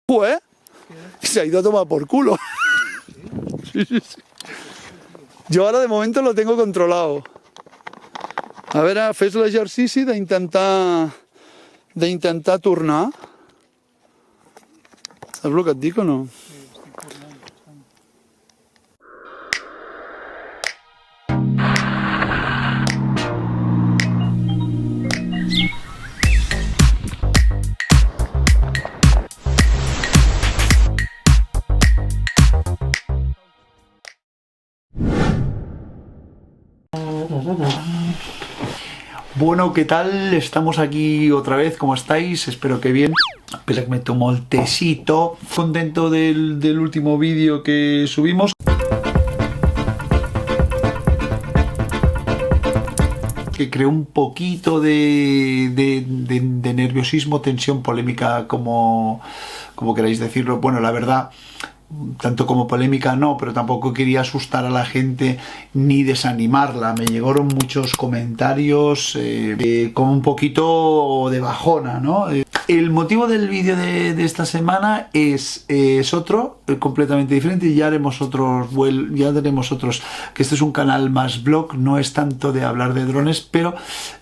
¿Eh? Se ha ido a tomar por culo. Sí, sí, sí. Jo ara de moment lo tengo controlado. A veure, fes l'exercici d'intentar tornar. Saps el que et dic o no? Bueno, ¿qué tal? Estamos aquí otra vez, ¿cómo estáis? Espero que bien. Espera que me tomo el tecito. Contento del último vídeo que subimos. Que creó un poquito de nerviosismo, tensión, polémica, como queráis decirlo. Bueno, la verdad, tanto como polémica no, pero tampoco quería asustar a la gente ni desanimarla. Me llegaron muchos comentarios como un poquito de bajona, ¿no? El motivo del vídeo de esta semana es otro, completamente diferente. Ya haremos ya tenemos otros, que este es un canal más vlog, no es tanto de hablar de drones, pero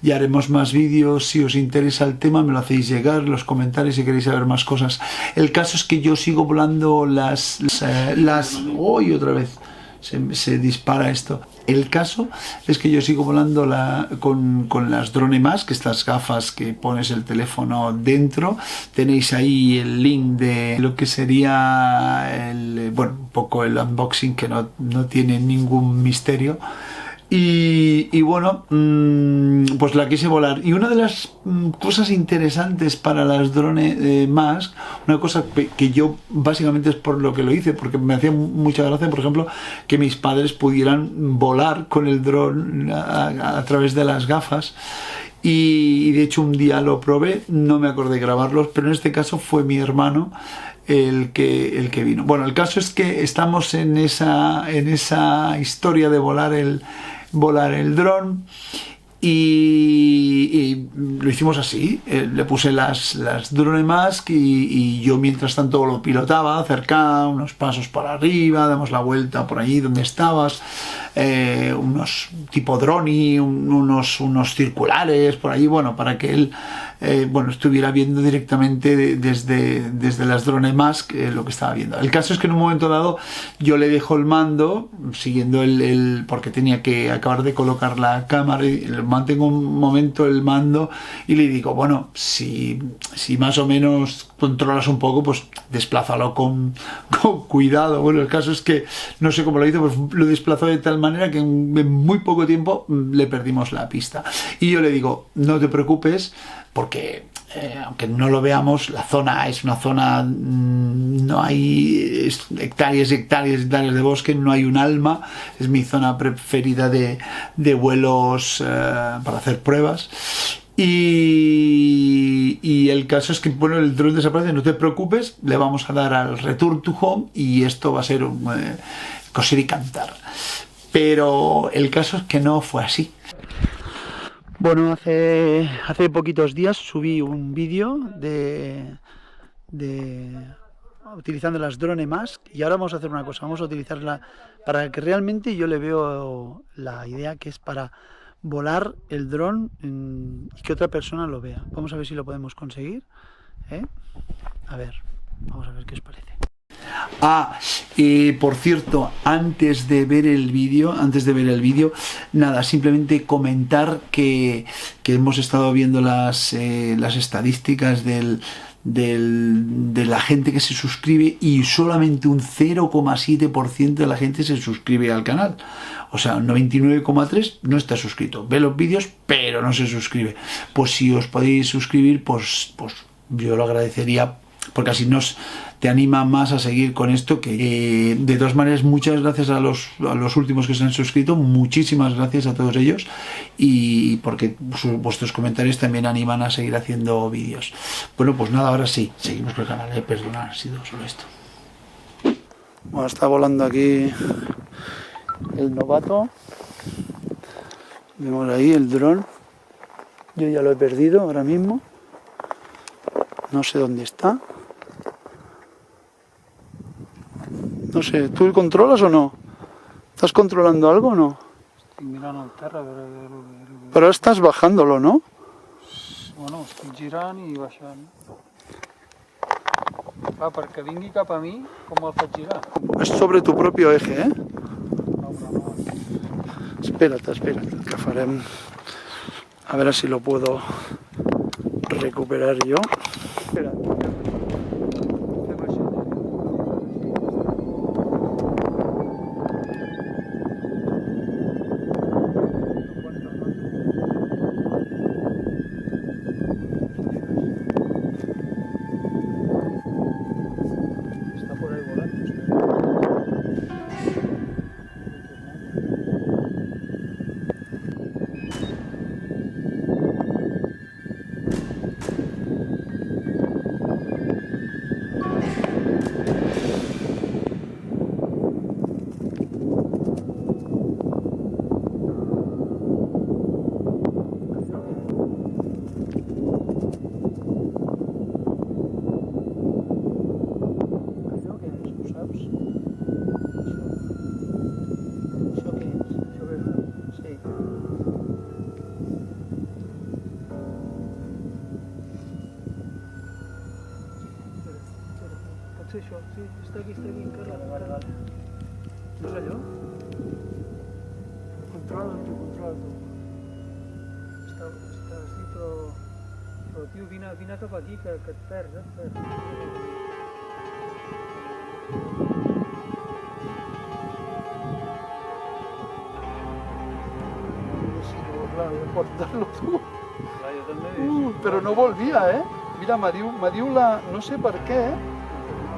ya haremos más vídeos. Si os interesa el tema, me lo hacéis llegar en los comentarios si queréis saber más cosas. El caso es que yo sigo volando ¡Uy! Otra vez se dispara esto. El caso es que yo sigo volando con las Drone Mask, estas gafas que pones el teléfono dentro. Tenéis ahí el link de lo que sería un poco el unboxing, que no tiene ningún misterio. Y bueno, pues la quise volar. Y una de las cosas interesantes para las Drone Mask, una cosa que yo básicamente es por lo que lo hice, porque me hacía mucha gracia, por ejemplo, que mis padres pudieran volar con el dron a través de las gafas. Y de hecho un día lo probé, no me acordé de grabarlos, pero en este caso fue mi hermano el que vino. Bueno, el caso es que estamos en esa historia de volar el dron, y lo hicimos así. Le puse las Drone Mask y yo mientras tanto lo pilotaba, acercaba unos pasos para arriba, damos la vuelta por allí donde estabas, unos tipo drone, unos circulares por allí, bueno, para que él estuviera viendo directamente desde las Drone Mask lo que estaba viendo. El caso es que en un momento dado yo le dejo el mando, siguiendo porque tenía que acabar de colocar la cámara, y le mantengo un momento el mando y le digo, bueno, si más o menos controlas un poco, pues desplázalo con cuidado. Bueno, el caso es que no sé cómo lo hizo, pues lo desplazó de tal manera que en muy poco tiempo le perdimos la pista. Y yo le digo, no te preocupes, porque aunque no lo veamos, la zona es una zona, no hay hectáreas y hectáreas y hectáreas de bosque, no hay un alma. Es mi zona preferida de vuelos para hacer pruebas. Y el caso es que, bueno, el dron desaparece, no te preocupes, le vamos a dar al return to home y esto va a ser un coser y cantar. Pero el caso es que no fue así. Bueno, hace poquitos días subí un vídeo utilizando las Drone Mask, y ahora vamos a hacer una cosa, vamos a utilizarla para que realmente yo le veo la idea, que es para volar el dron y que otra persona lo vea. Vamos a ver si lo podemos conseguir, A ver, vamos a ver qué os parece. Por cierto, antes de ver el vídeo, nada, simplemente comentar que hemos estado viendo las estadísticas de la gente que se suscribe, y solamente un 0,7% de la gente se suscribe al canal. O sea, 99,3% no está suscrito. Ve los vídeos, pero no se suscribe. Pues si os podéis suscribir, pues yo lo agradecería, porque así te anima más a seguir con esto. Que de todas maneras, muchas gracias a los últimos que se han suscrito, muchísimas gracias a todos ellos, y porque vuestros comentarios también animan a seguir haciendo vídeos. Bueno, pues nada, ahora sí, seguimos con el canal. Perdonad, ha sido solo esto. Bueno, está volando aquí el novato. Vemos ahí el dron. Yo ya lo he perdido ahora mismo, no sé dónde está. No sé, ¿tú controlas o no? ¿Estás controlando algo o no? Estic mirant el terra a veure... Però estàs bajándolo, ¿no? Bueno, estic girant i baixant. Clar, perquè vingui cap a mi, com el faig girar? Es sobre tu propio eje, ¿eh? No, però no. Espérate, espérate, que farem... A ver si lo puedo recuperar yo. Espérate. Està por ahí volant. Allò que és, ho saps? Això què és? Això què és? Sí. Pot ser això? Sí, està aquí encara. Vale. No és allò? Controla tu. Està sí, però tio, vine cap aquí, que et perds, et perds. Claro, portarlo tú. Clar, jo també he vist. Pero no volvía, ¿eh? Mira, me diu la... No sé per què,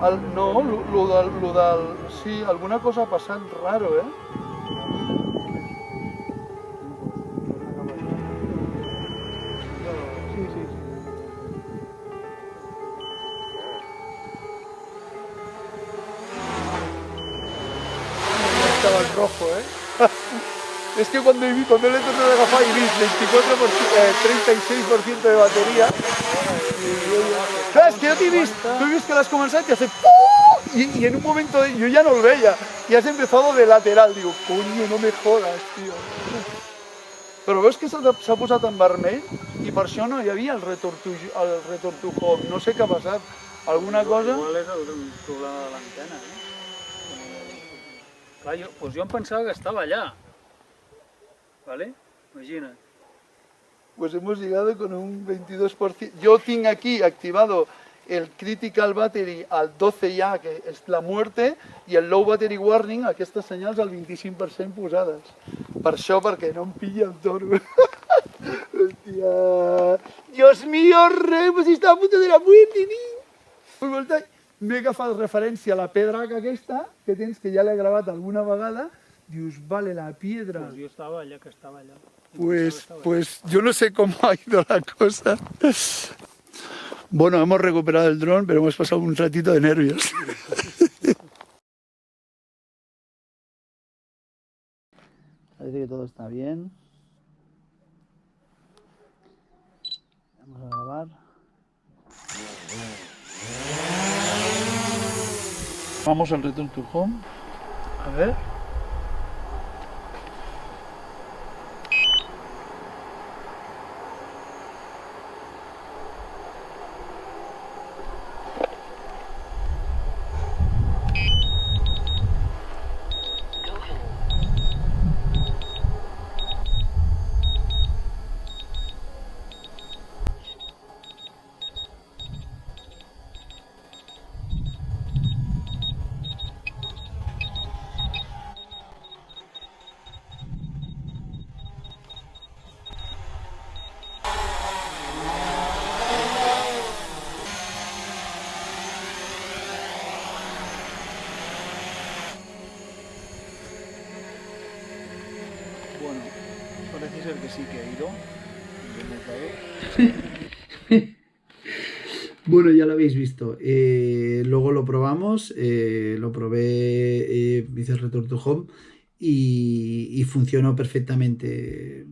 lo del... Sí, alguna cosa ha passat raro, ¿eh? Sí. Estaba en rojo, ¿eh? Es que cuando le he tratado de agafar y vi 36% de batería. Claro, es que yo te he visto que l'has començat y hace ¡pum! Y en un momento yo ya no lo veía. Y has empezado de lateral. Digo, coño, no me jodas, tío. Però veus que s'ha posat en vermell i per això no hi havia el return to home. No sé què ha passat. Alguna cosa... Igual és el problema de l'antena, Clar, jo em pensava que estava allà. ¿Vale? Imagina. Pues hemos llegado con un 22%. Yo tengo aquí activado el Critical Battery al 12 ya, que es la muerte, y el Low Battery Warning, aquestes senyals al 25% posades. Per això, perquè no em pilla el toro. Hòstia... Dios mío, rey, pues está a punto de la muerte, tío. M'he agafat referència a la pedra aquesta, que tens, que ja l'he gravat alguna vegada. Dius, vale, la piedra. Pues yo estaba allá, que estaba allá. Pues yo no sé cómo ha ido la cosa. Bueno, hemos recuperado el dron, pero hemos pasado un ratito de nervios. Parece que todo está bien. Vamos a grabar. Vamos al return to home. A ver. Bueno, parece ser que sí que ha ido. Bueno, ya lo habéis visto. Luego lo probamos, lo probé, hice el Return to Home y funcionó perfectamente.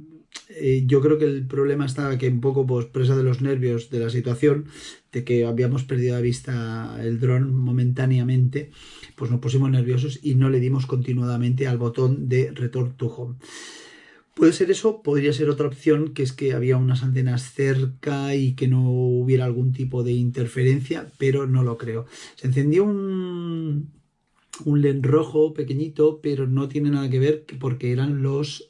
yo creo que el problema estaba que un poco pues, presa de los nervios de la situación, de que habíamos perdido de vista el dron momentáneamente, pues nos pusimos nerviosos y no le dimos continuadamente al botón de Return to Home. Puede ser eso, podría ser otra opción, que es que había unas antenas cerca y que no hubiera algún tipo de interferencia, pero no lo creo. Se encendió un LED rojo pequeñito, pero no tiene nada que ver porque eran los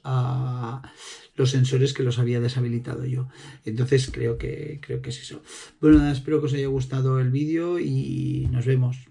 sensores que los había deshabilitado yo. Entonces creo que es eso. Bueno, nada, espero que os haya gustado el vídeo y nos vemos.